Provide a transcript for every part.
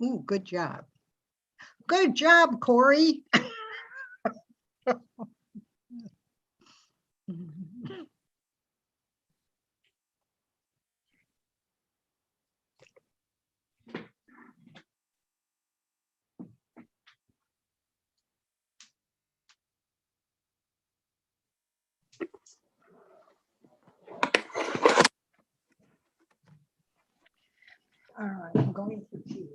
Ooh, good job. Good job, Corey. All right, I'm going for tea.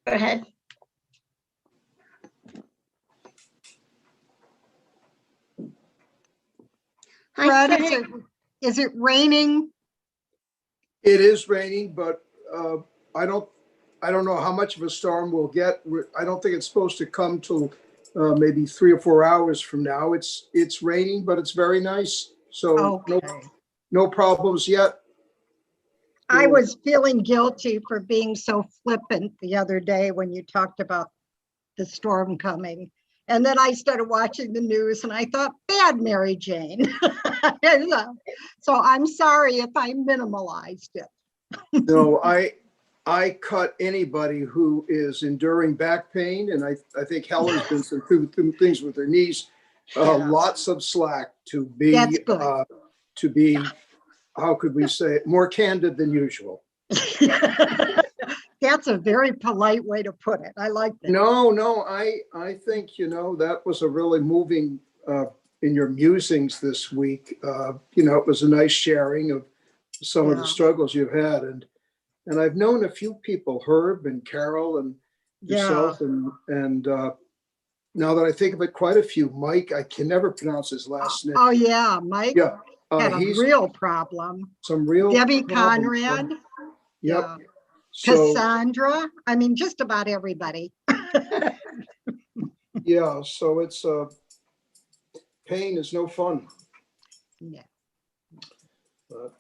Go ahead. Hi, Fred, is it raining? It is raining, but I don't know how much of a storm we'll get. I don't think it's supposed to come till maybe 3 or 4 hours from now. It's raining, but it's very nice. So Okay. no problems yet. I was feeling guilty for being so flippant the other day when you talked about the storm coming. And then I started watching the news and I thought, bad Mary Jane. So I'm sorry if I minimalized it. No, I cut anybody who is enduring back pain, and I think Helen's been through things with her knees. Lots of slack to be That's good. How could we say it, more candid than usual. That's a very polite way to put it. I like that. No, I think, that was a really moving in your musings this week. It was a nice sharing of some of the struggles you've had. And I've known a few people, Herb and Carol and yourself, and now that I think of it, quite a few. Mike, I can never pronounce his last name. Oh yeah, Mike had a he's real problem. some real Debbie problems. Conrad. Yep. Yeah. So, Cassandra. I mean, just about everybody. yeah, so it's pain is no fun. Yeah. But,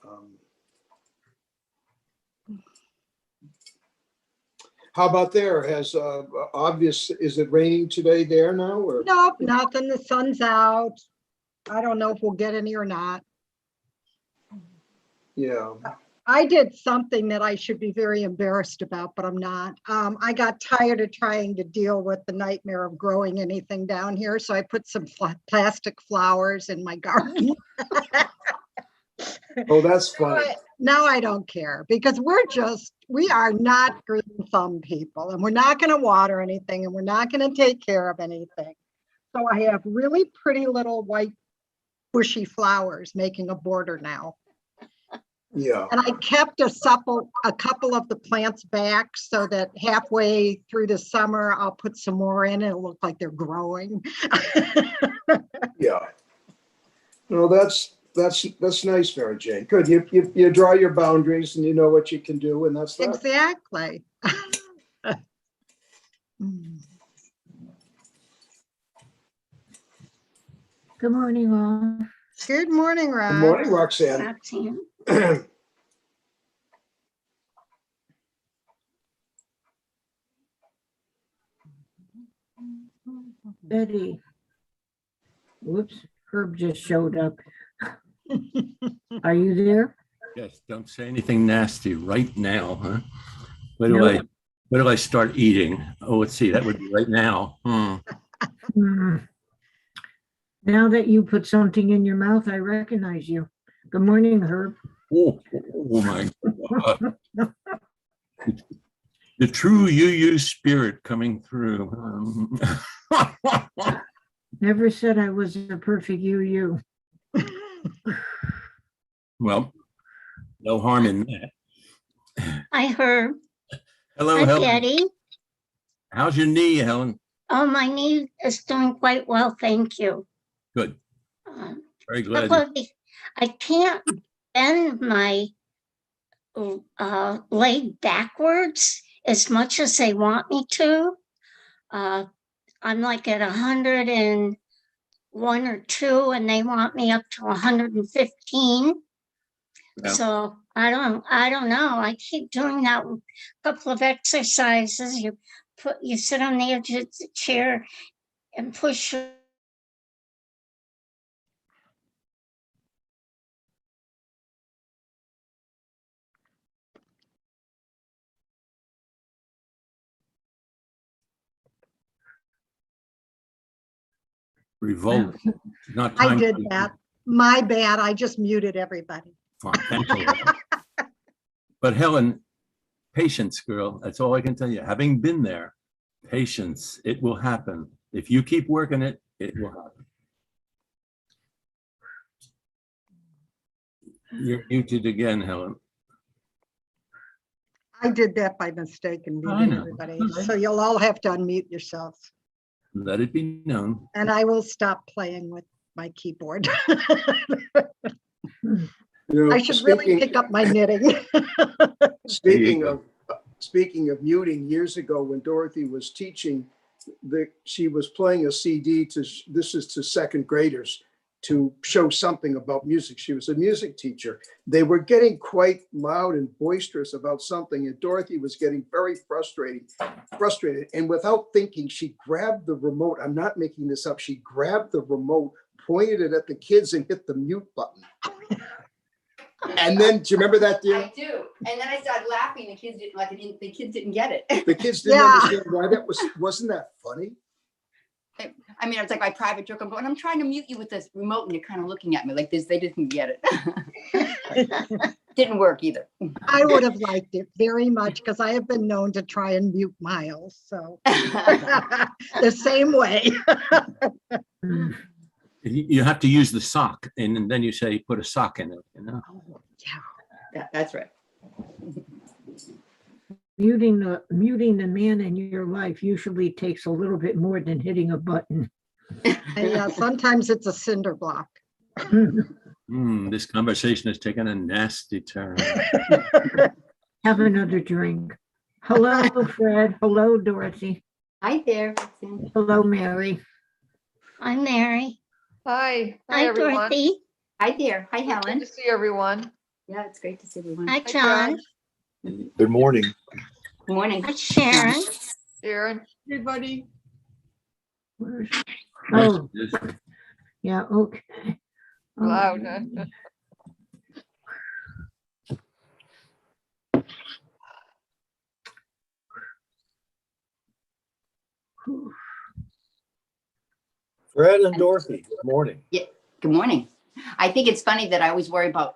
how about there? Is it raining today there now? Or? Nope, nothing. The sun's out. I don't know if we'll get any or not. Yeah. I did something that I should be very embarrassed about, but I'm not. I got tired of trying to deal with the nightmare of growing anything down here. So I put some plastic flowers in my garden. Oh, that's fun. Now I don't care because we are not green thumb people, and we're not going to water anything, and we're not going to take care of anything. So I have really pretty little white bushy flowers making a border now. Yeah. And I kept a couple of the plants back so that halfway through the summer, I'll put some more in and it'll look like they're growing. Yeah. No, that's nice, Mary Jane. Good. You draw your boundaries and you know what you can do, and that's that. Exactly. Good morning, all. Good morning, Rob. Good morning, Roxanne. Roxanne. Betty. Whoops, Herb just showed up. Are you there? Yes, don't say anything nasty right now, huh? When do I start eating? Oh, let's see, that would be right now. Now that you put something in your mouth, I recognize you. Good morning, Herb. Oh my God. The true UU spirit coming through. Never said I was a perfect UU. Well, no harm in that. Hi, Herb. Hello, Hi, Helen. Betty. How's your knee, Helen? Oh, my knee is doing quite well, thank you. Good. Very glad. Couple of I can't bend my leg backwards as much as they want me to. I'm like at 101 or 2, and they want me up to 115. Yeah. So I don't know. I keep doing that couple of exercises. You sit on the edge of the chair and push. Revolt. Not I time did to- that. My bad. I just muted everybody. Fine, thank you. But Helen, patience, girl. That's all I can tell you. Having been there, patience. It will happen. If you keep working it, it will happen. You're muted again, Helen. I did that by mistake and I muted know. everybody. Okay. So you'll all have to unmute yourselves. Let it be known. And I will stop playing with my keyboard. You know, I should really pick up my knitting. Speaking of muting, years ago when Dorothy was teaching, she was playing a CD this is to second graders to show something about music. She was a music teacher. They were getting quite loud and boisterous about something, and Dorothy was getting very frustrated. And without thinking, she grabbed the remote. I'm not making this up. She grabbed the remote, pointed it at the kids, and hit the mute button. And then, do you remember that, dear? I do. And then I started laughing. The kids didn't the kids didn't get it. The kids didn't Yeah. understand why that wasn't that funny? I mean, it's like my private joke. I'm going, I'm trying to mute you with this remote, and you're kind of looking at me like this. They didn't get it. Didn't work either. I would have liked it very much because I have been known to try and mute Miles. So the same way. You have to use the sock, and then you say, put a sock in it, you know? Oh, yeah. Yeah, that's right. Muting the man in your life usually takes a little bit more than hitting a button. And yeah, sometimes it's a cinder block. This conversation has taken a nasty turn. Have another drink. Hello, Fred. Hello, Dorothy. Hi there. Hello, Mary. I'm Mary. Hi. Hi, everyone. Dorothy. Hi there. Hi, Good Helen. to see everyone. Yeah, it's great to see everyone. Hi, John. John. Good morning. Good morning. Hi, Sharon. Sharon. Everybody. Oh, yeah, okay. Oh, Loud, huh? Fred and Dorothy, good morning. Good morning. I think it's funny that I always worry about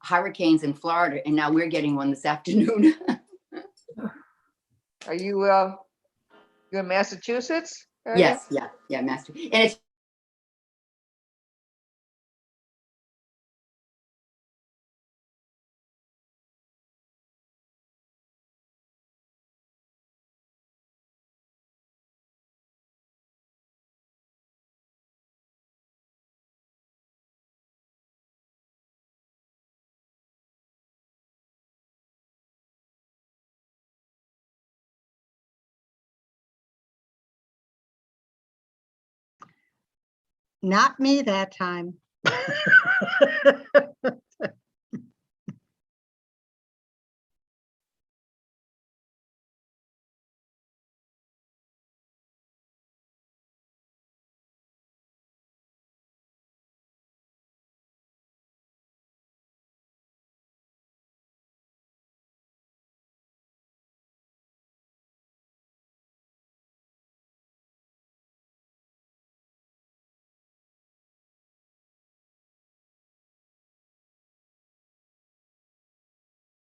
hurricanes in Florida, and now we're getting one this afternoon. Are you you're in Massachusetts? Are you? Yes. Yeah, Master. And it's Not me that time.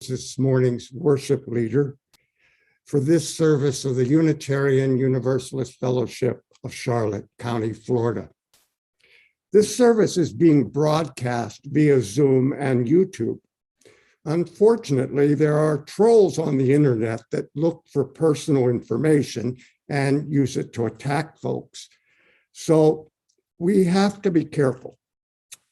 This morning's worship leader for this service of the Unitarian Universalist Fellowship of Charlotte County, Florida. This service is being broadcast via Zoom and YouTube. Unfortunately, there are trolls on the internet that look for personal information and use it to attack folks. So we have to be careful.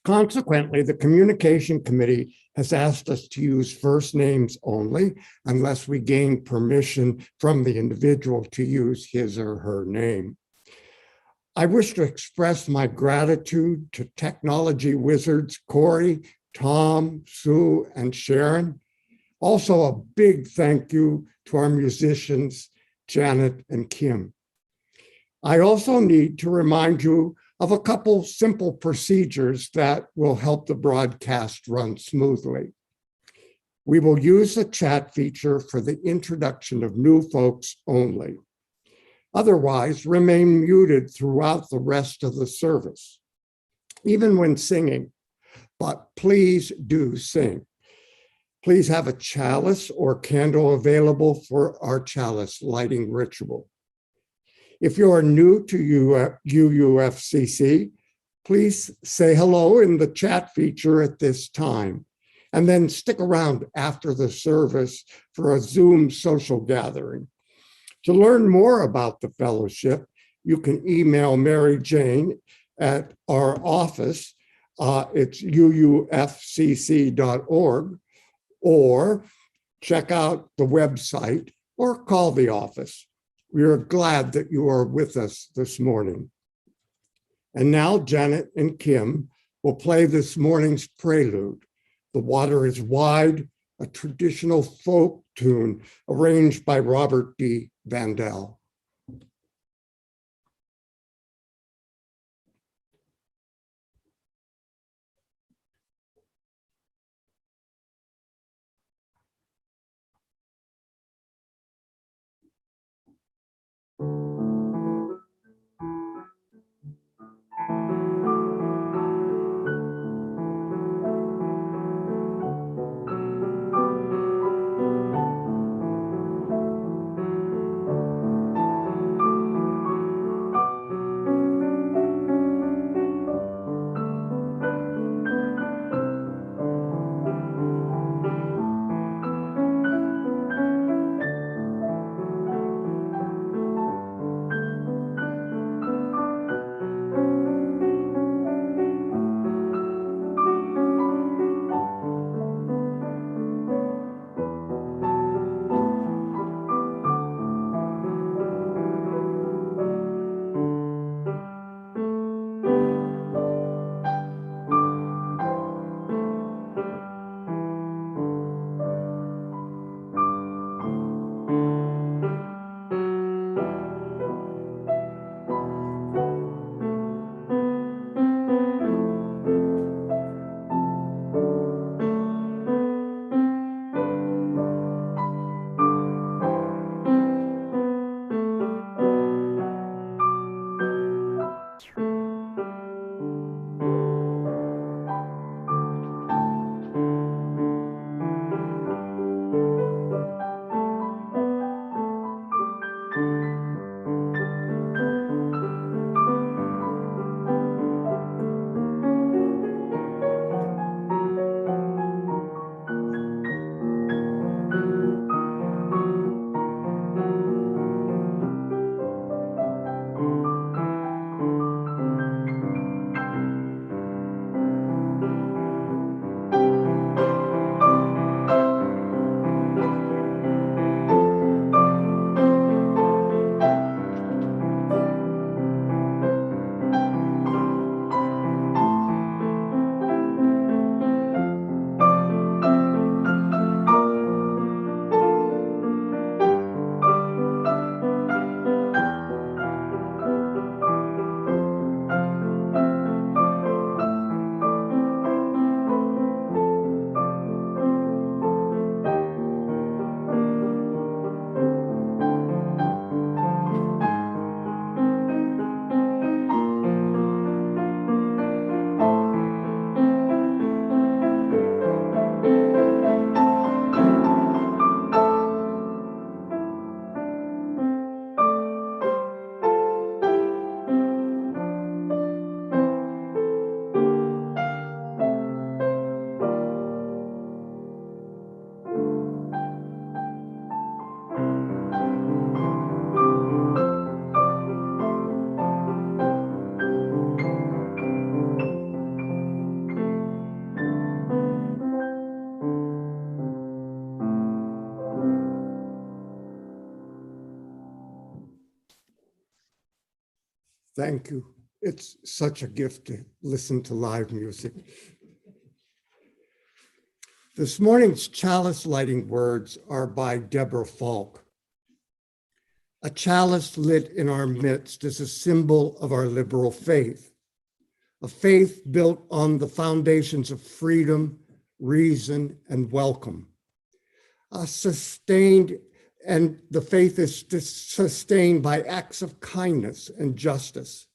Consequently, the communication committee has asked us to use first names only unless we gain permission from the individual to use his or her name. I wish to express my gratitude to technology wizards Corey, Tom, Sue, and Sharon. Also, a big thank you to our musicians, Janet and Kim. I also need to remind you of a couple simple procedures that will help the broadcast run smoothly. We will use the chat feature for the introduction of new folks only. Otherwise, remain muted throughout the rest of the service, even when singing, but please do sing. Please have a chalice or candle available for our chalice lighting ritual. If you are new to UUFCC, please say hello in the chat feature at this time, and then stick around after the service for a Zoom social gathering. To learn more about the fellowship, you can email Mary Jane at our office. It's uufcc.org, or check out the website or call the office. We are glad that you are with us this morning. And now Janet and Kim will play this morning's prelude. The Water is Wide, a traditional folk tune arranged by Robert D. Vandell. Thank you. It's such a gift to listen to live music. This morning's chalice lighting words are by Deborah Falk. A chalice lit in our midst is a symbol of our liberal faith, a faith built on the foundations of freedom, reason, and welcome. And the faith is sustained by acts of kindness and justice,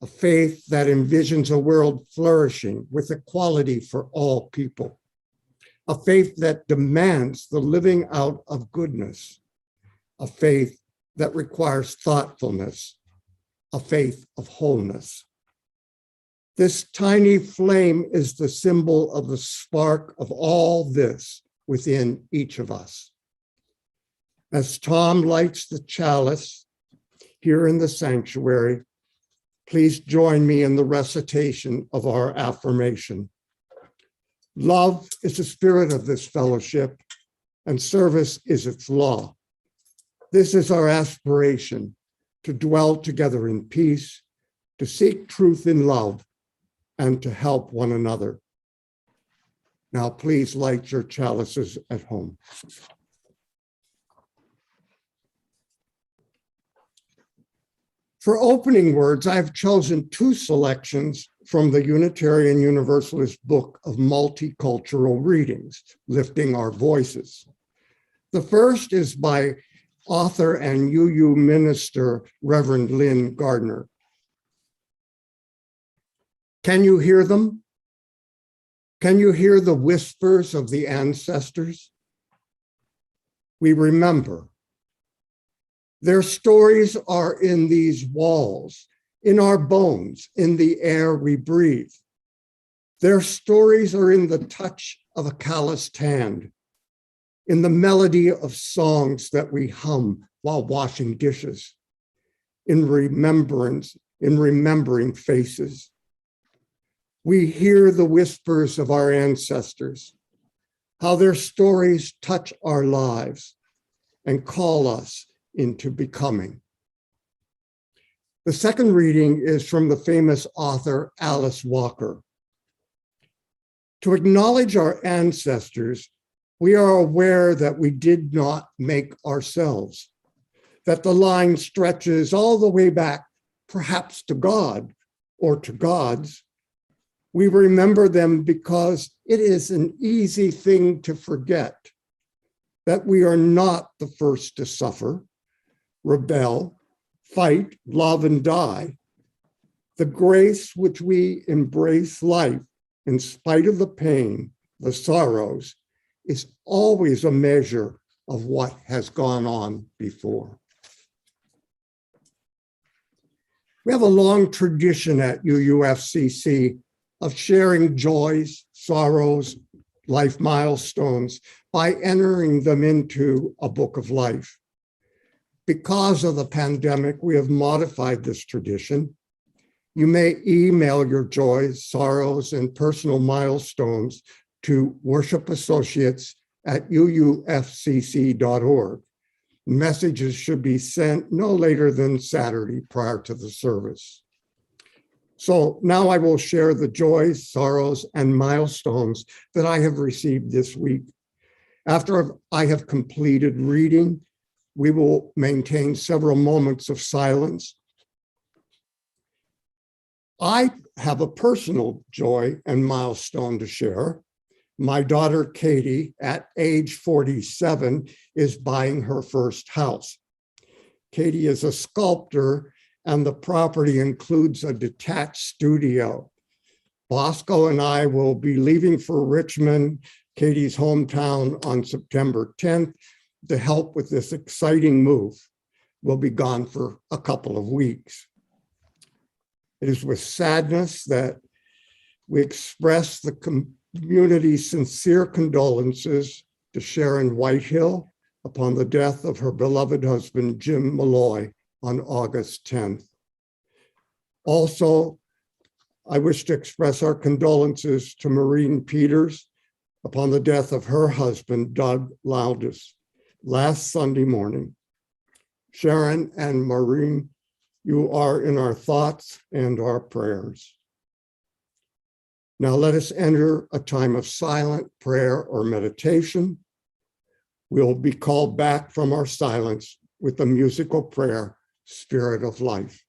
a faith that envisions a world flourishing with equality for all people, a faith that demands the living out of goodness, a faith that requires thoughtfulness, a faith of wholeness. This tiny flame is the symbol of the spark of all this within each of us. As Tom lights the chalice here in the sanctuary, please join me in the recitation of our affirmation. Love is the spirit of this fellowship, and service is its law. This is our aspiration, to dwell together in peace, to seek truth in love, and to help one another. Now, please light your chalices at home. For opening words, I've chosen two selections from the Unitarian Universalist book of Multicultural Readings, Lifting Our Voices. The first is by author and UU minister, Reverend Lynn Gardner. Can you hear them? Can you hear the whispers of the ancestors? We remember. Their stories are in these walls, in our bones, in the air we breathe. Their stories are in the touch of a calloused hand, in the melody of songs that we hum while washing dishes, in remembering faces. We hear the whispers of our ancestors, how their stories touch our lives and call us into becoming. The second reading is from the famous author Alice Walker. To acknowledge our ancestors, we are aware that we did not make ourselves, that the line stretches all the way back, perhaps to God or to gods. We remember them because it is an easy thing to forget that we are not the first to suffer, rebel, fight, love, and die. The grace which we embrace life in spite of the pain, the sorrows, is always a measure of what has gone on before. We have a long tradition at UUFCC of sharing joys, sorrows, life milestones by entering them into a book of life. Because of the pandemic, we have modified this tradition. You may email your joys, sorrows, and personal milestones to worshipassociates@uufcc.org. Messages should be sent no later than Saturday prior to the service. So now I will share the joys, sorrows, and milestones that I have received this week. After I have completed reading, we will maintain several moments of silence. I have a personal joy and milestone to share. My daughter, Katie, at age 47, is buying her first house. Katie is a sculptor, and the property includes a detached studio. Bosco and I will be leaving for Richmond, Katie's hometown, on September 10th to help with this exciting move. We'll be gone for a couple of weeks. It is with sadness that we express the community's sincere condolences to Sharon Whitehill upon the death of her beloved husband, Jim Malloy, on August 10th. Also, I wish to express our condolences to Maureen Peters upon the death of her husband, Doug Loudis, last Sunday morning. Sharon and Maureen You are in our thoughts and our prayers. Now let us enter a time of silent prayer or meditation. We'll be called back from our silence with the musical prayer, Spirit of Life.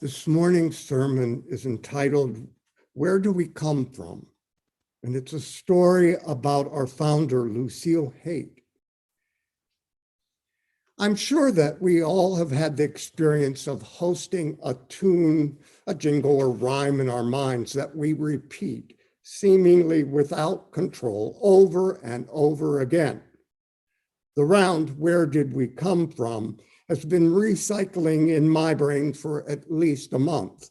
This morning's sermon is entitled, Where Do We Come From? And it's a story about our founder, Lucille Hake. I'm sure that we all have had the experience of hosting a tune, a jingle or rhyme in our minds that we repeat, seemingly without control, over and over again. The round, Where Did We Come From, has been recycling in my brain for at least a month.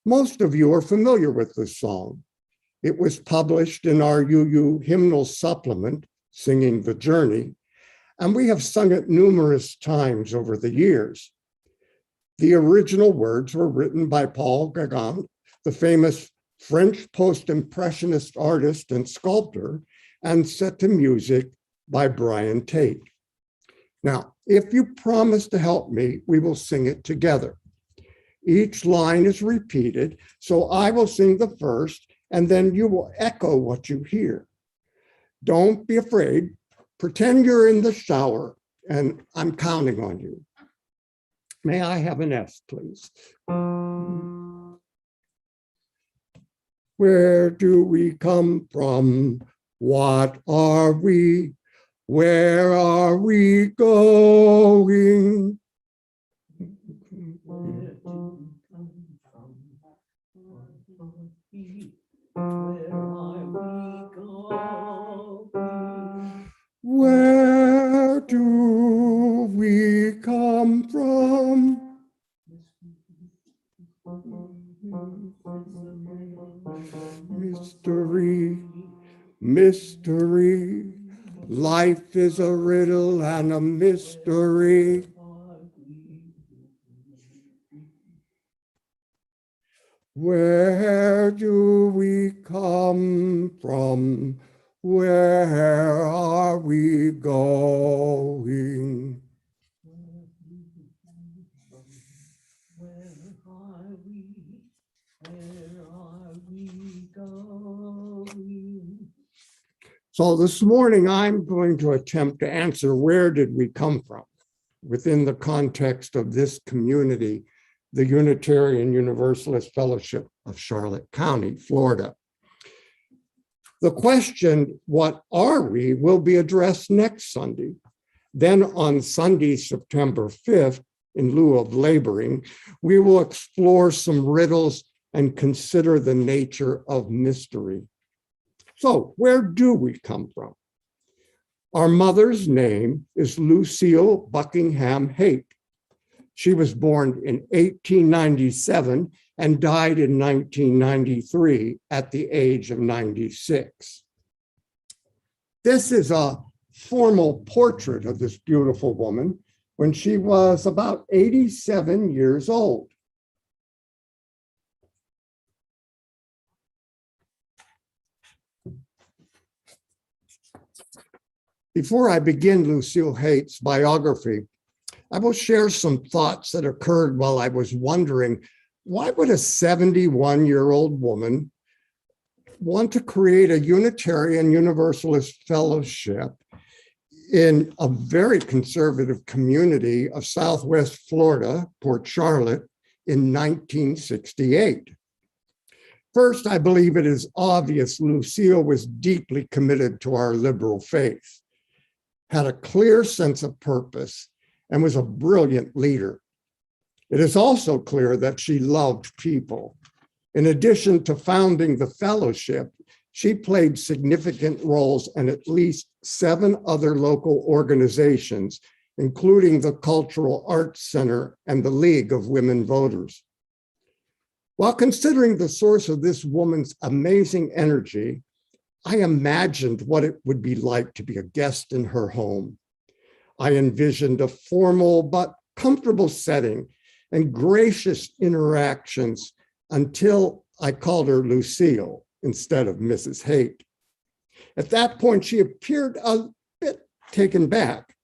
Most of you are familiar with this song. It was published in our UU hymnal supplement, Singing the Journey, and we have sung it numerous times over the years. The original words were written by Paul Gauguin, the famous French post-impressionist artist and sculptor, and set to music by Brian Tate. Now, if you promise to help me, we will sing it together. Each line is repeated, so I will sing the first, and then you will echo what you hear. Don't be afraid. Pretend you're in the shower, and I'm counting on you. May I have an S, please? Where do we come from? What are we? Where are we going? Where do we come from? Mystery, mystery. Life is a riddle and a mystery. Where do we come from? Where are we going? Where are we going? So this morning, I'm going to attempt to answer, where did we come from within the context of this community, the Unitarian Universalist Fellowship of Charlotte County, Florida. The question, what are we, will be addressed next Sunday. Then on Sunday, September 5th, in lieu of laboring, we will explore some riddles and consider the nature of mystery. So where do we come from? Our mother's name is Lucille Buckingham Hake. She was born in 1897 and died in 1993 at the age of 96. This is a formal portrait of this beautiful woman when she was about 87 years old. Before I begin Lucille Hake's biography, I will share some thoughts that occurred while I was wondering, why would a 71-year-old woman want to create a Unitarian Universalist fellowship in a very conservative community of Southwest Florida, Port Charlotte, in 1968? First, I believe it is obvious Lucille was deeply committed to our liberal faith, had a clear sense of purpose, and was a brilliant leader. It is also clear that she loved people. In addition to founding the fellowship, she played significant roles in at least 7 other local organizations, including the Cultural Arts Center and the League of Women Voters. While considering the source of this woman's amazing energy, I imagined what it would be like to be a guest in her home. I envisioned a formal but comfortable setting and gracious interactions until I called her Lucille instead of Mrs. Hake. At that point, she appeared a bit taken back.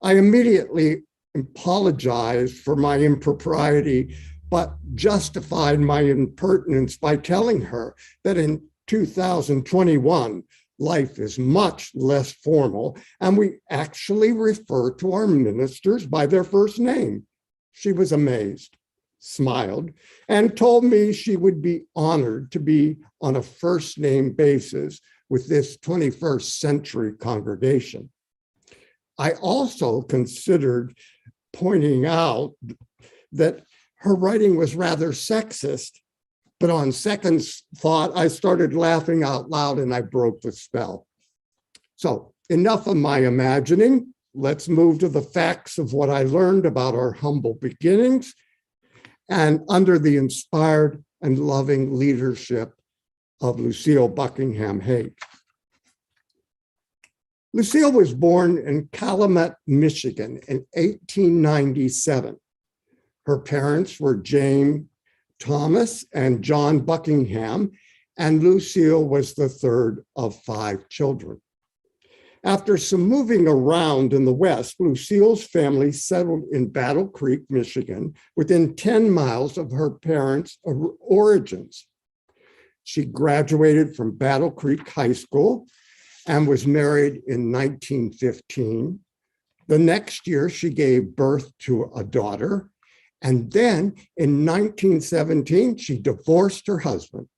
I immediately apologized for my impropriety, but justified my impertinence by telling her that in 2021, life is much less formal, and we actually refer to our ministers by their first name. She was amazed, smiled, and told me she would be honored to be on a first name basis with this 21st century congregation. I also considered pointing out that her writing was rather sexist, but on second thought, I started laughing out loud and I broke the spell. So enough of my imagining. Let's move to the facts of what I learned about our humble beginnings and under the inspired and loving leadership of Lucille Buckingham Hake. Lucille was born in Calumet, Michigan in 1897. Her parents were James Thomas and John Buckingham, and Lucille was the third of 5 children. After some moving around in the West, Lucille's family settled in Battle Creek, Michigan, within 10 miles of her parents' origins. She graduated from Battle Creek High School and was married in 1915. The next year, she gave birth to a daughter. And then in 1917, she divorced her husband.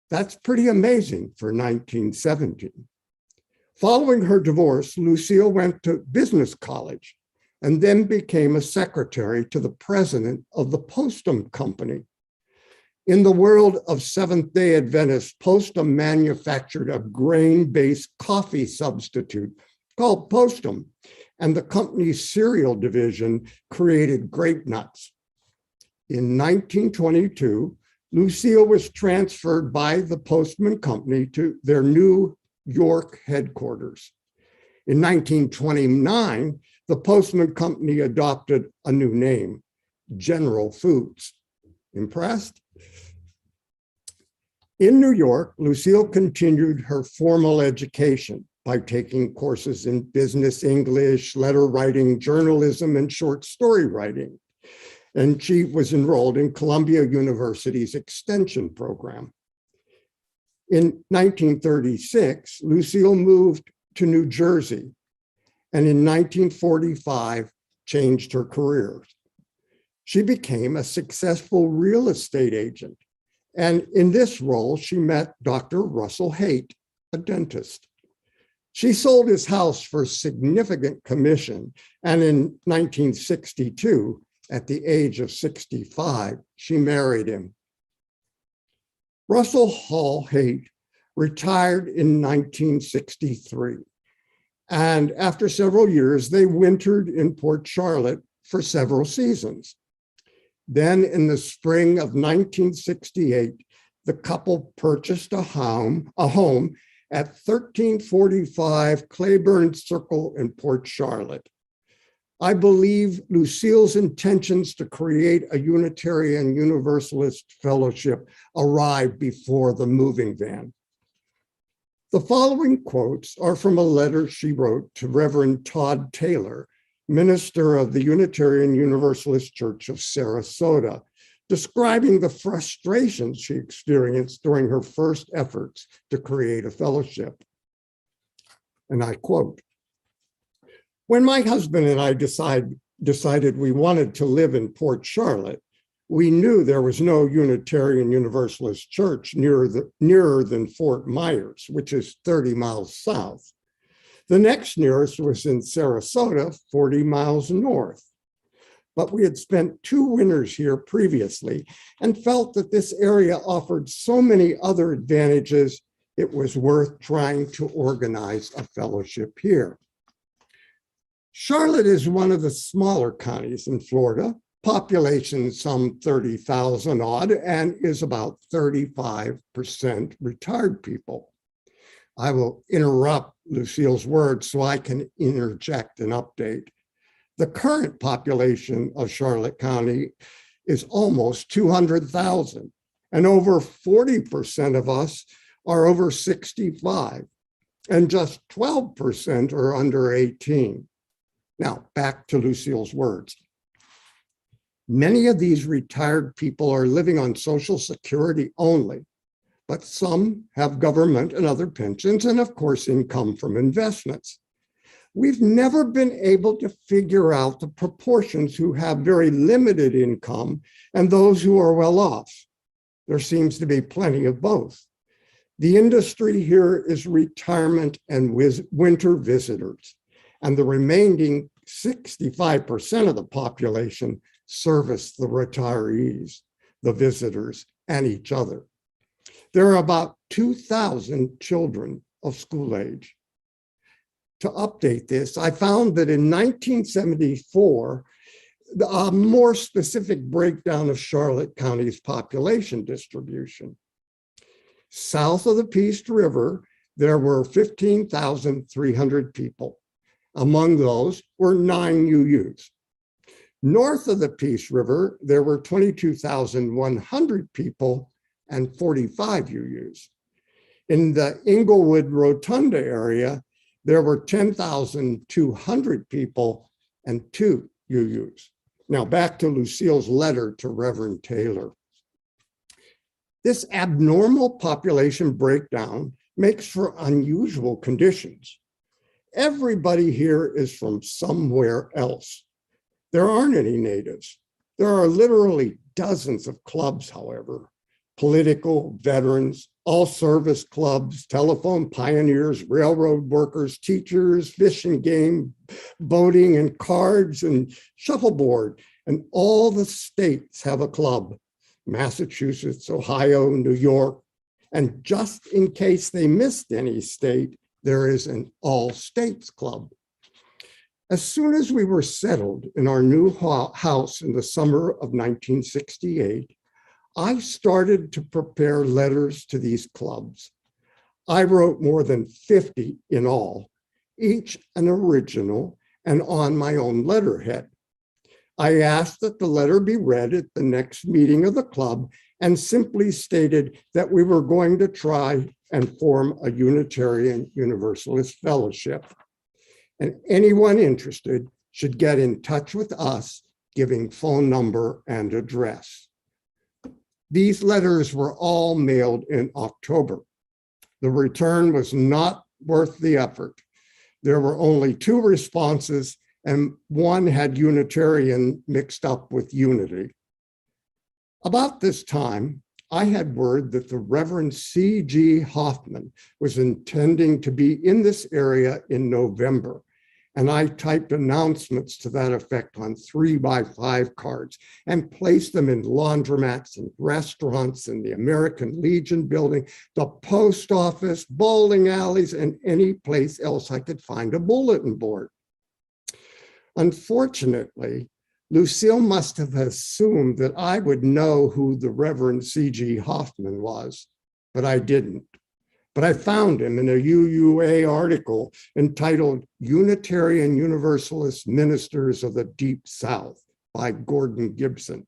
That's pretty amazing for 1917. Following her divorce, Lucille went to business college and then became a secretary to the president of the Postum Company. In the world of Seventh-day Adventists, Postum manufactured a grain-based coffee substitute called Postum, and the company's cereal division created grape nuts. In 1922, Lucille was transferred by the Postman Company to their New York headquarters. In 1929, the Postman Company adopted a new name, General Foods. Impressed? In New York, Lucille continued her formal education by taking courses in business English, letter writing, journalism, and short story writing. and she was enrolled in Columbia University's extension program. In 1936, Lucille moved to New Jersey, and in 1945, changed her career. She became a successful real estate agent, and in this role, she met Dr. Russell Hake, a dentist. She sold his house for a significant commission, and in 1962, at the age of 65, she married him. Russell Hall Hake retired in 1963, and after several years, they wintered in Port Charlotte for several seasons. Then in the spring of 1968, the couple purchased a home at 1345 Claiborne Circle in Port Charlotte. I believe Lucille's intentions to create a Unitarian Universalist fellowship arrived before the moving van. The following quotes are from a letter she wrote to Reverend Todd Taylor, minister of the Unitarian Universalist Church of Sarasota, describing the frustrations she experienced during her first efforts to create a fellowship. And I quote, "When my husband and I decided we wanted to live in Port Charlotte, we knew there was no Unitarian Universalist church nearer than Fort Myers, which is 30 miles south. The next nearest was in Sarasota, 40 miles north. But we had spent 2 winters here previously and felt that this area offered so many other advantages, it was worth trying to organize a fellowship here." Charlotte is one of the smaller counties in Florida, population some 30,000 odd, and is about 35% retired people. I will interrupt Lucille's words so I can interject an update. The current population of Charlotte County is almost 200,000, and over 40% of us are over 65, and just 12% are under 18. Now, back to Lucille's words. Many of these retired people are living on Social Security only, but some have government and other pensions, and of course, income from investments. We've never been able to figure out the proportions who have very limited income and those who are well off. There seems to be plenty of both. The industry here is retirement and winter visitors, and the remaining 65% of the population service the retirees, the visitors, and each other. There are about 2,000 children of school age. To update this, I found that in 1974, a more specific breakdown of Charlotte County's population distribution. South of the Peace River, there were 15,300 people. Among those were 9 UUs. North of the Peace River, there were 22,100 people and 45 UUs. In the Inglewood Rotunda area, there were 10,200 people and 2 UUs. Now back to Lucille's letter to Reverend Taylor. This abnormal population breakdown makes for unusual conditions. Everybody here is from somewhere else. There aren't any natives. There are literally dozens of clubs, however, political, veterans, all service clubs, telephone pioneers, railroad workers, teachers, fish and game, boating and cards and shuffleboard. And all the states have a club, Massachusetts, Ohio, New York. And just in case they missed any state, there is an all states club. As soon as we were settled in our new house in the summer of 1968, I started to prepare letters to these clubs. I wrote more than 50 in all, each an original and on my own letterhead. I asked that the letter be read at the next meeting of the club and simply stated that we were going to try and form a Unitarian Universalist fellowship. And anyone interested should get in touch with us giving phone number and address. These letters were all mailed in October. The return was not worth the effort. There were only 2 responses, and one had Unitarian mixed up with Unity. About this time, I had word that the Reverend C.G. Hoffman was intending to be in this area in November, and I typed announcements to that effect on 3x5 cards and placed them in laundromats and restaurants in the American Legion building, the post office, bowling alleys, and any place else I could find a bulletin board. Unfortunately, Lucille must have assumed that I would know who the Reverend C.G. Hoffman was, but I didn't. But I found him in a UUA article entitled Unitarian Universalist Ministers of the Deep South by Gordon Gibson.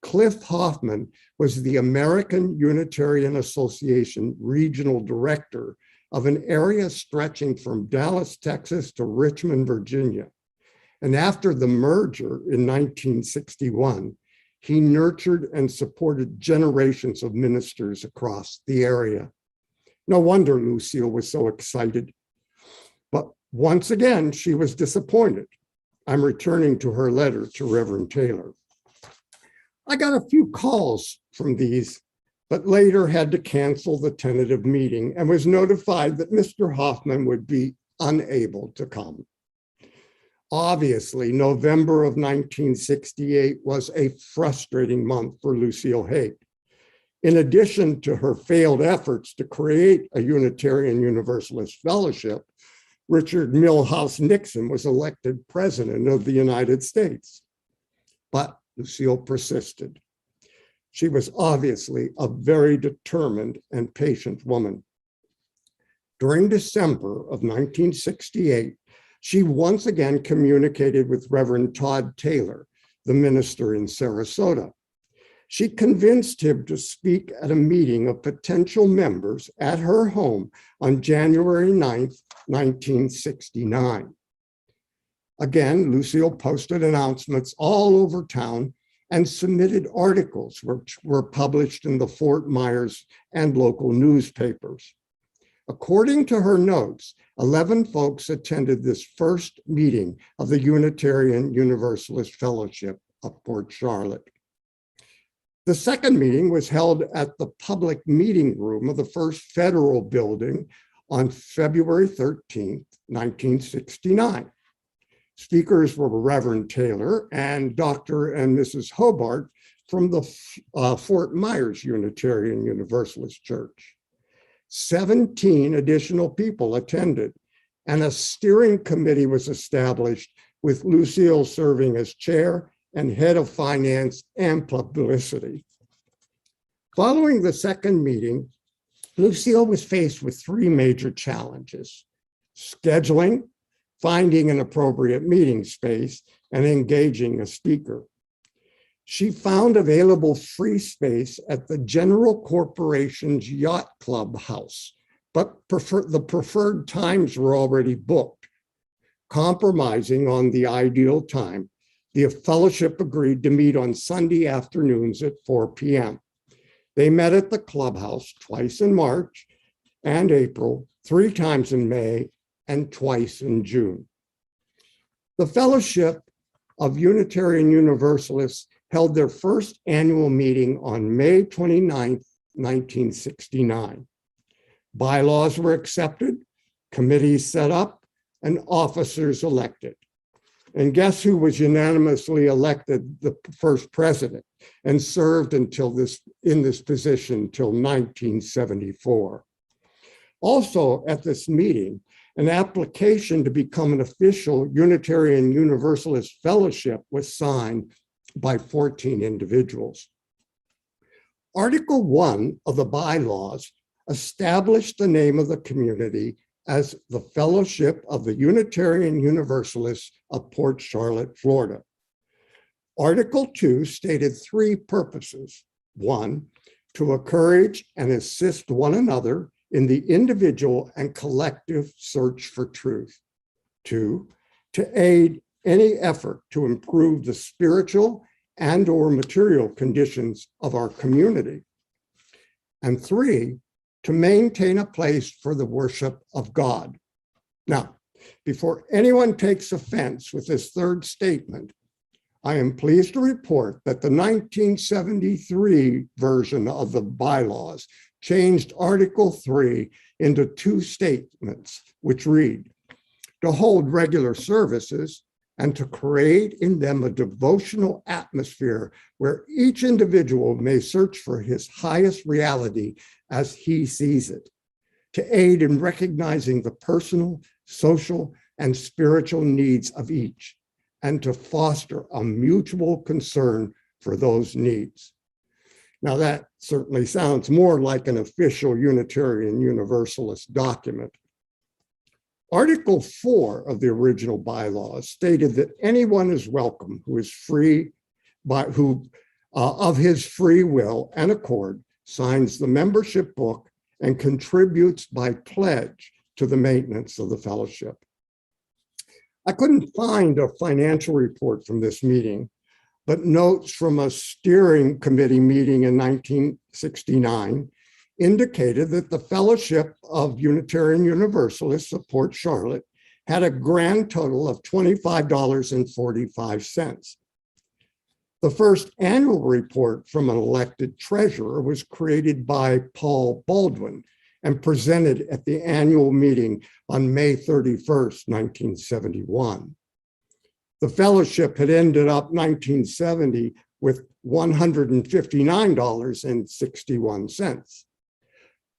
Cliff Hoffman was the American Unitarian Association regional director of an area stretching from Dallas, Texas to Richmond, Virginia. And after the merger in 1961, he nurtured and supported generations of ministers across the area. No wonder Lucille was so excited. But once again, she was disappointed. I'm returning to her letter to Reverend Taylor. I got a few calls from these, but later had to cancel the tentative meeting and was notified that Mr. Hoffman would be unable to come. Obviously, November of 1968 was a frustrating month for Lucille Hake. In addition to her failed efforts to create a Unitarian Universalist fellowship, Richard Milhouse Nixon was elected president of the United States. But Lucille persisted. She was obviously a very determined and patient woman. During December of 1968, she once again communicated with Reverend Todd Taylor, the minister in Sarasota. She convinced him to speak at a meeting of potential members at her home on January 9th, 1969. Again, Lucille posted announcements all over town and submitted articles which were published in the Fort Myers and local newspapers. According to her notes, 11 folks attended this first meeting of the Unitarian Universalist Fellowship of Port Charlotte. The second meeting was held at the public meeting room of the First Federal Building on February 13th, 1969. Speakers were Reverend Taylor and Dr. and Mrs. Hobart from the Fort Myers Unitarian Universalist Church. 17 additional people attended, and a steering committee was established with Lucille serving as chair and head of finance and publicity. Following the second meeting, Lucille was faced with 3 major challenges: scheduling, finding an appropriate meeting space, and engaging a speaker. She found available free space at the General Corporation's Yacht Club house, but the preferred times were already booked. Compromising on the ideal time, the fellowship agreed to meet on Sunday afternoons at 4 p.m. They met at the clubhouse twice in March and April, 3 times in May, and twice in June. The Fellowship of Unitarian Universalists held their first annual meeting on May 29th, 1969. Bylaws were accepted, committees set up, and officers elected. And guess who was unanimously elected the first president and served in this position till 1974. Also at this meeting, an application to become an official Unitarian Universalist fellowship was signed by 14 individuals. Article 1 of the bylaws established the name of the community as the Fellowship of the Unitarian Universalists of Port Charlotte, Florida. Article 2 stated 3 purposes. 1, to encourage and assist one another in the individual and collective search for truth. 2, to aid any effort to improve the spiritual and/or material conditions of our community. And 3, to maintain a place for the worship of God. Now, before anyone takes offense with this third statement, I am pleased to report that the 1973 version of the bylaws changed Article 3 into 2 statements, which read, to hold regular services and to create in them a devotional atmosphere where each individual may search for his highest reality as he sees it, to aid in recognizing the personal, social, and spiritual needs of each, and to foster a mutual concern for those needs. Now that certainly sounds more like an official Unitarian Universalist document. Article 4 of the original bylaws stated that anyone is welcome who is free of his free will and accord signs the membership book and contributes by pledge to the maintenance of the fellowship. I couldn't find a financial report from this meeting, but notes from a steering committee meeting in 1969 indicated that the Fellowship of Unitarian Universalists of Port Charlotte had a grand total of $25.45. The first annual report from an elected treasurer was created by Paul Baldwin and presented at the annual meeting on May 31st, 1971. The fellowship had ended up 1970 with $159.61.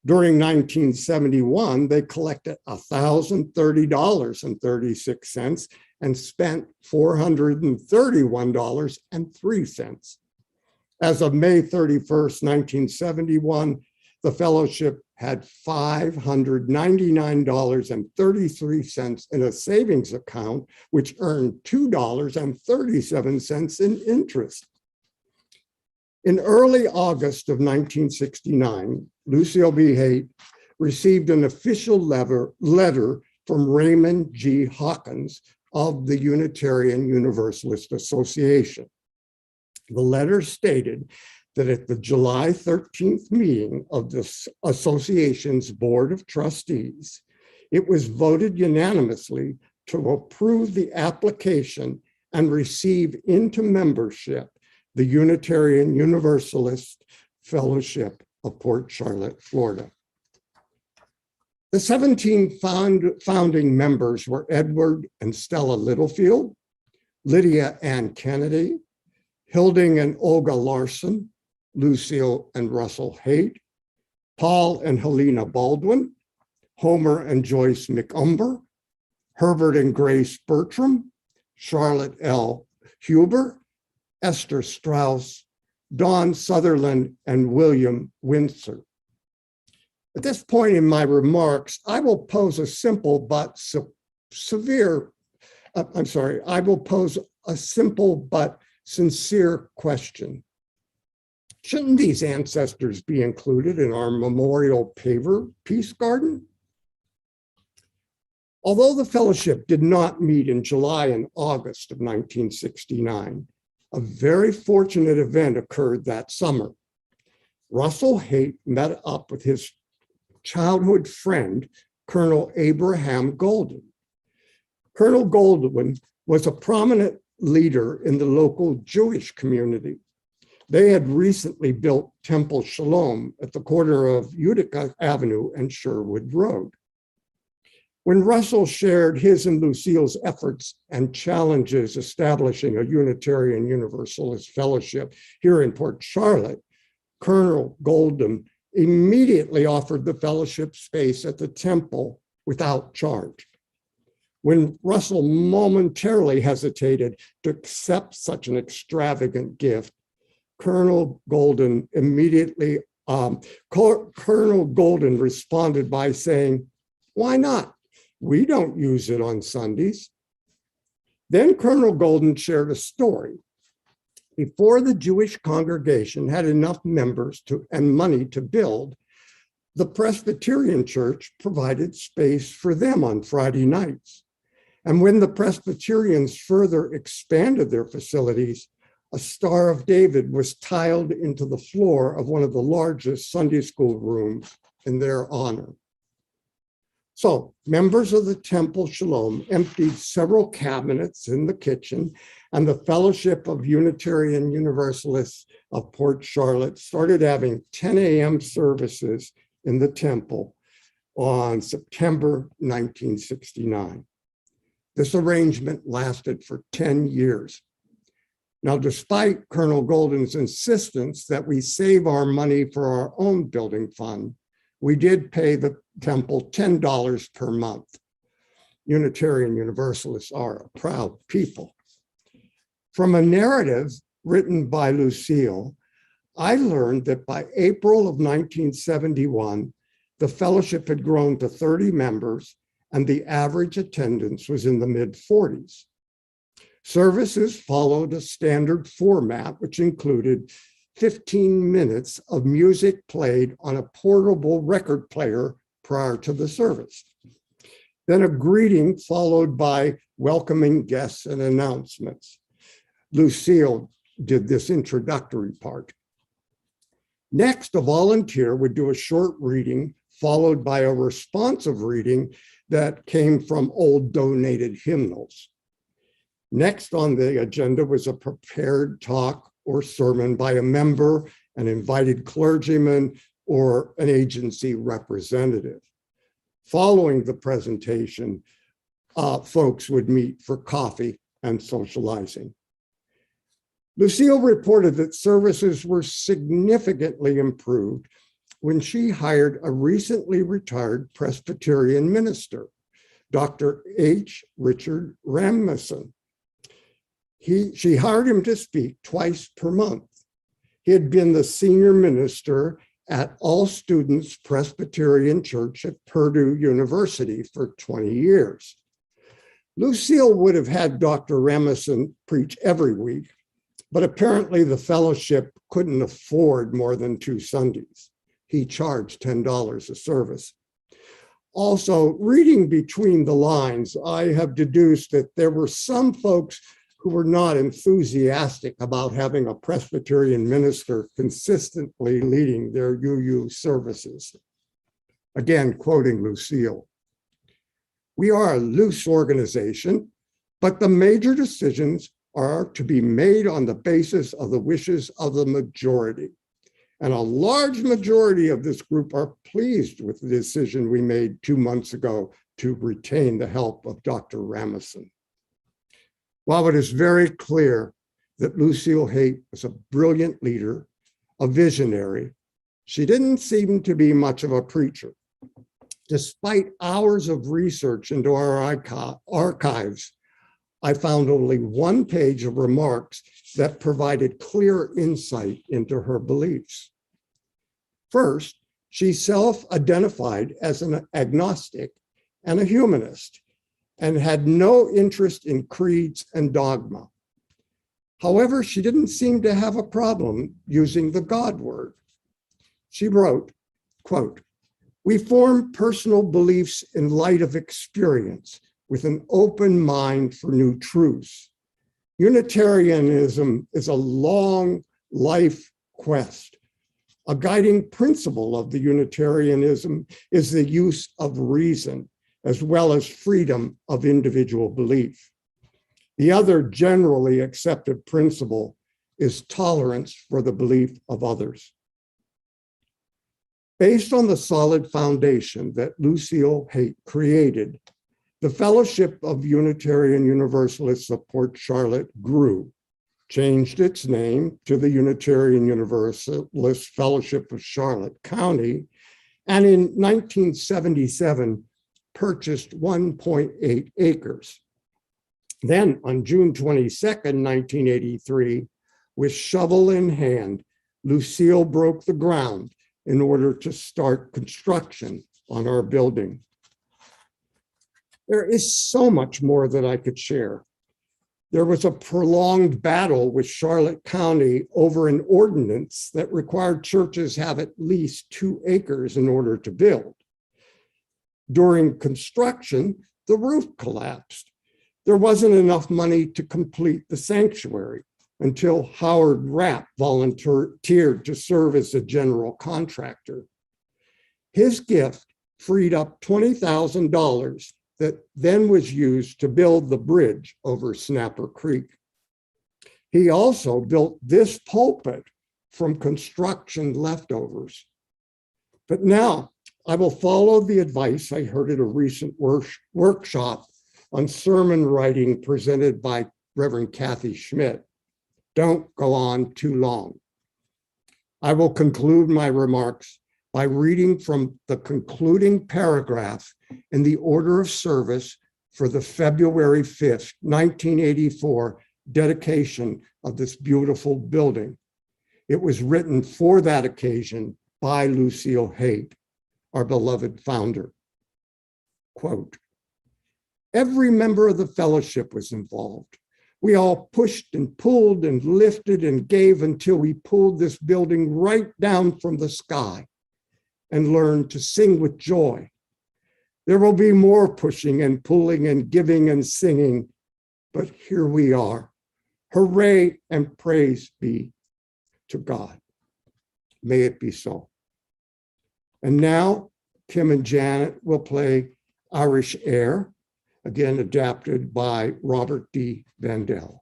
During 1971, they collected $1,030.36 and spent $431.03. As of May 31st, 1971, the fellowship had $599.33 in a savings account, which earned $2.37 in interest. In early August of 1969, Lucille B. Hake received an official letter from Raymond G. Hawkins of the Unitarian Universalist Association. The letter stated that at the July 13th meeting of the association's Board of Trustees, it was voted unanimously to approve the application and receive into membership the Unitarian Universalist Fellowship of Port Charlotte, Florida. The 17 founding members were Edward and Stella Littlefield, Lydia Ann Kennedy, Hilding and Olga Larson, Lucille and Russell Hake, Paul and Helena Baldwin, Homer and Joyce McUmber, Herbert and Grace Bertram, Charlotte L. Huber, Esther Strauss, Dawn Sutherland, and William Windsor. At this point in my remarks, I will pose a simple but sincere question. Shouldn't these ancestors be included in our memorial paver peace garden? Although the fellowship did not meet in July and August of 1969, a very fortunate event occurred that summer. Russell Hake met up with his childhood friend, Colonel Abraham Golden. Colonel Golden was a prominent leader in the local Jewish community. They had recently built Temple Shalom at the corner of Utica Avenue and Sherwood Road. When Russell shared his and Lucille's efforts and challenges establishing a Unitarian Universalist fellowship here in Port Charlotte, Colonel Golden immediately offered the fellowship space at the temple without charge. When Russell momentarily hesitated to accept such an extravagant gift, Colonel Golden responded by saying, "Why not? We don't use it on Sundays." Then Colonel Golden shared a story. Before the Jewish congregation had enough members and money to build, the Presbyterian Church provided space for them on Friday nights. And when the Presbyterians further expanded their facilities, a Star of David was tiled into the floor of one of the largest Sunday school rooms in their honor. So members of the Temple Shalom emptied several cabinets in the kitchen, and the Fellowship of Unitarian Universalists of Port Charlotte started having 10 a.m. services in the temple on September 1969. This arrangement lasted for 10 years. Now, despite Colonel Golden's insistence that we save our money for our own building fund, we did pay the temple $10 per month. Unitarian Universalists are a proud people. From a narrative written by Lucille, I learned that by April of 1971, the fellowship had grown to 30 members and the average attendance was in the mid-40s. Services followed a standard format, which included 15 minutes of music played on a portable record player prior to the service. Then a greeting followed by welcoming guests and announcements. Lucille did this introductory part. Next, a volunteer would do a short reading followed by a responsive reading that came from old donated hymnals. Next on the agenda was a prepared talk or sermon by a member, an invited clergyman, or an agency representative. Following the presentation, folks would meet for coffee and socializing. Lucille reported that services were significantly improved when she hired a recently retired Presbyterian minister, Dr. H. Richard Ramison. She hired him to speak twice per month. He had been the senior minister at All Students Presbyterian Church at Purdue University for 20 years. Lucille would have had Dr. Ramison preach every week, but apparently the fellowship couldn't afford more than 2 Sundays. He charged $10 a service. Also, reading between the lines, I have deduced that there were some folks who were not enthusiastic about having a Presbyterian minister consistently leading their UU services. Again, quoting Lucille, "We are a loose organization, but the major decisions are to be made on the basis of the wishes of the majority. And a large majority of this group are pleased with the decision we made 2 months ago to retain the help of Dr. Ramison." While it is very clear that Lucille Hake was a brilliant leader, a visionary, she didn't seem to be much of a preacher. Despite hours of research into our archives, I found only 1 page of remarks that provided clear insight into her beliefs. First, she self-identified as an agnostic and a humanist, and had no interest in creeds and dogma. However, she didn't seem to have a problem using the God word. She wrote, quote, "We form personal beliefs in light of experience with an open mind for new truths. Unitarianism is a long life quest. A guiding principle of the Unitarianism is the use of reason, as well as freedom of individual belief. The other generally accepted principle is tolerance for the belief of others." Based on the solid foundation that Lucille Hake created, the Fellowship of Unitarian Universalists of Port Charlotte grew, changed its name to the Unitarian Universalist Fellowship of Charlotte County, and in 1977, purchased 1.8 acres. Then on June 22nd, 1983, with shovel in hand, Lucille broke the ground in order to start construction on our building. There is so much more that I could share. There was a prolonged battle with Charlotte County over an ordinance that required churches have at least 2 acres in order to build. During construction, the roof collapsed. there wasn't enough money to complete the sanctuary until Howard Rapp volunteered to serve as a general contractor. His gift freed up $20,000 that then was used to build the bridge over Snapper Creek. He also built this pulpit from construction leftovers. But now I will follow the advice I heard at a recent workshop on sermon writing presented by Reverend Kathy Schmidt. Don't go on too long. I will conclude my remarks by reading from the concluding paragraph in the order of service for the February 5th, 1984 dedication of this beautiful building. It was written for that occasion by Lucille Hake, our beloved founder. Quote, every member of the fellowship was involved. We all pushed and pulled and lifted and gave until we pulled this building right down from the sky and learned to sing with joy. There will be more pushing and pulling and giving and singing, but here we are. Hooray and praise be to God. May it be so. And now Kim and Janet will play Irish Air, again adapted by Robert D. Vandell.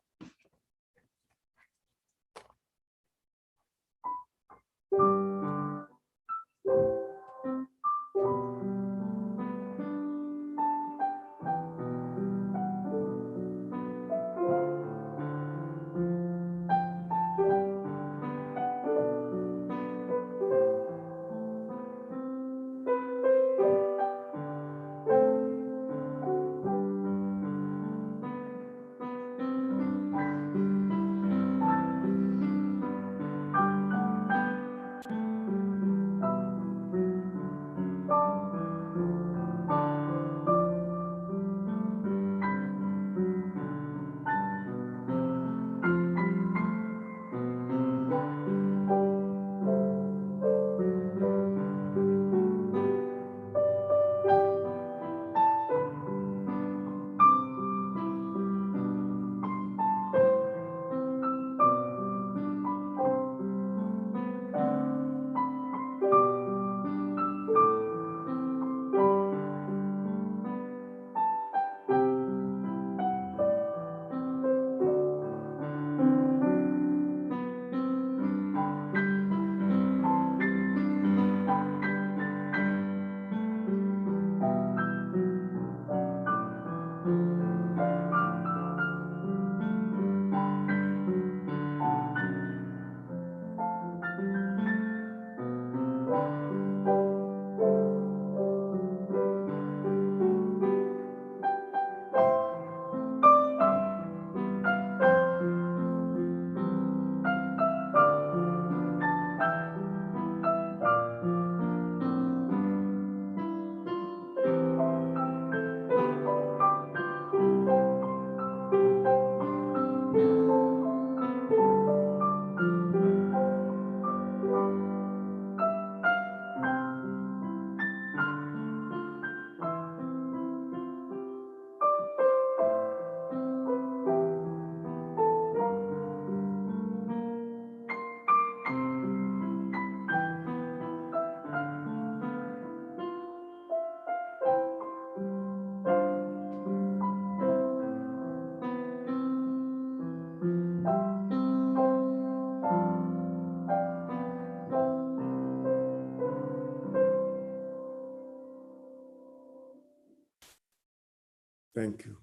Thank you.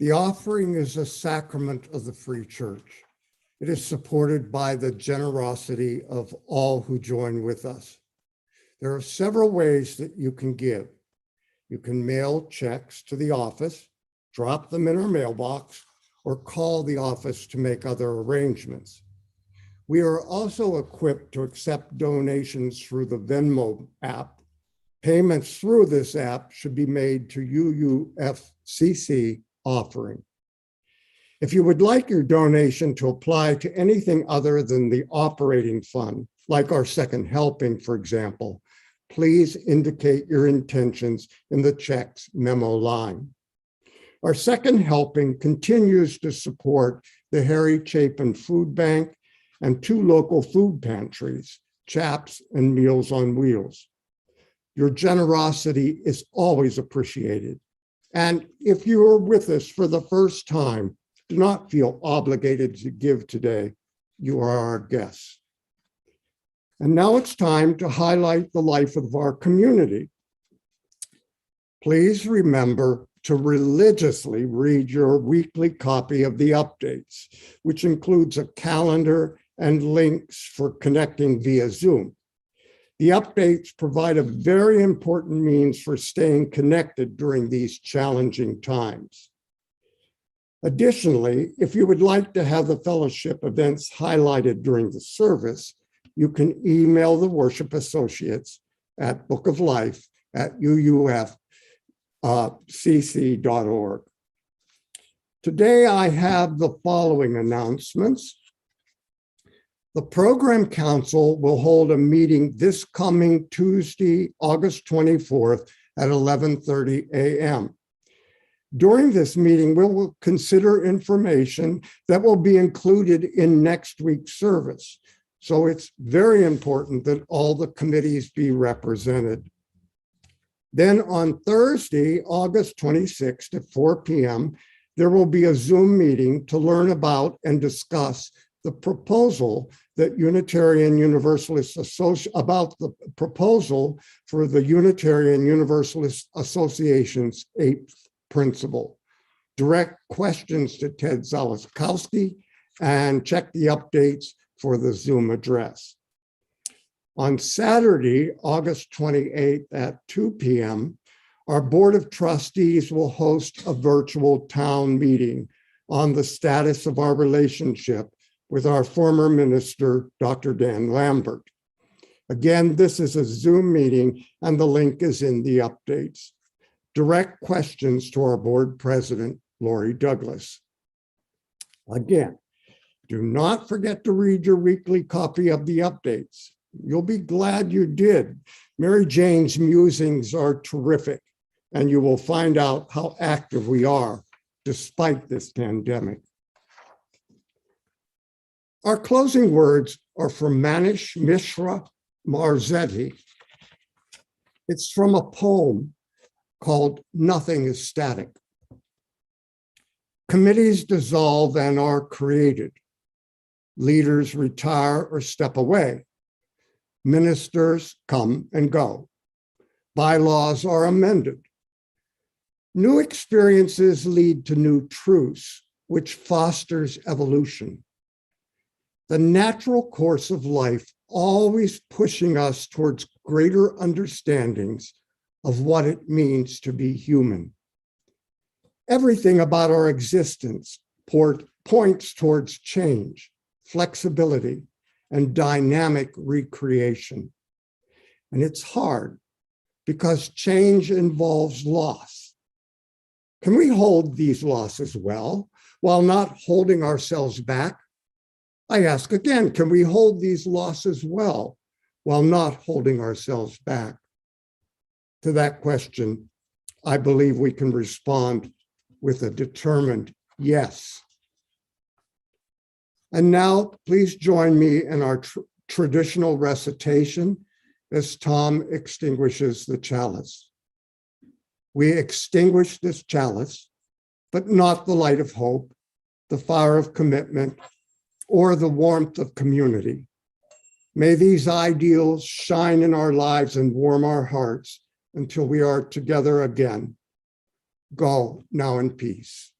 The offering is a sacrament of the Free Church. It is supported by the generosity of all who join with us. There are several ways that you can give. You can mail checks to the office, drop them in our mailbox, or call the office to make other arrangements. We are also equipped to accept donations through the Venmo app. Payments through this app should be made to UUFCC offering. If you would like your donation to apply to anything other than the operating fund, like our second helping, for example, please indicate your intentions in the checks memo line. Our second helping continues to support the Harry Chapin Food Bank and 2 local food pantries, Chaps and Meals on Wheels. Your generosity is always appreciated. And if you are with us for the first time, do not feel obligated to give today. You are our guests. And now it's time to highlight the life of our community. Please remember to religiously read your weekly copy of the updates, which includes a calendar and links for connecting via Zoom. The updates provide a very important means for staying connected during these challenging times. Additionally, if you would like to have the fellowship events highlighted during the service, you can email the worship associates at bookoflife@uufcc.org. Today, I have the following announcements. The Program Council will hold a meeting this coming Tuesday, August 24th at 11:30 a.m. During this meeting, we will consider information that will be included in next week's service. So it's very important that all the committees be represented. Then on Thursday, August 26th at 4 p.m., there will be a Zoom meeting to learn about and discuss the proposal that Unitarian Universalist about the proposal for the Unitarian Universalist Association's 8th principle. Direct questions to Ted Zaleskowski and check the updates for the Zoom address. On Saturday, August 28th at 2 p.m., our Board of Trustees will host a virtual town meeting on the status of our relationship with our former minister, Dr. Dan Lambert. Again, this is a Zoom meeting and the link is in the updates. Direct questions to our board president, Lori Douglas. Again, do not forget to read your weekly copy of the updates. You'll be glad you did. Mary Jane's musings are terrific, and you will find out how active we are despite this pandemic. Our closing words are from Manish Mishra Marzetti. It's from a poem called Nothing is Static. Committees dissolve and are created. Leaders retire or step away. Ministers come and go. Bylaws are amended. New experiences lead to new truths, which fosters evolution. The natural course of life always pushing us towards greater understandings of what it means to be human. Everything about our existence points towards change, flexibility, and dynamic recreation. And it's hard because change involves loss. Can we hold these losses well while not holding ourselves back? I ask again, can we hold these losses well while not holding ourselves back? To that question, I believe we can respond with a determined yes. And now, please join me in our traditional recitation as Tom extinguishes the chalice. We extinguish this chalice, but not the light of hope, the fire of commitment, or the warmth of community. May these ideals shine in our lives and warm our hearts until we are together again. Go now in peace.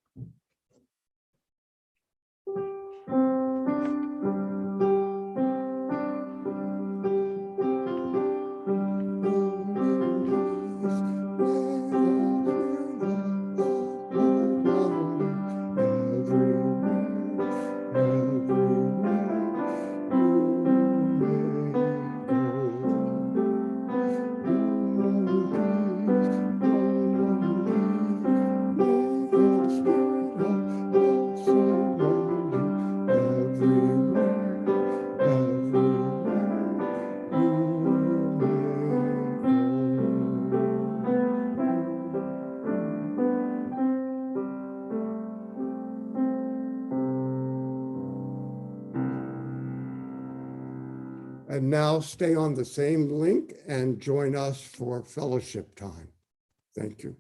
Peace. And now stay on the same link and join us for fellowship time. Thank you.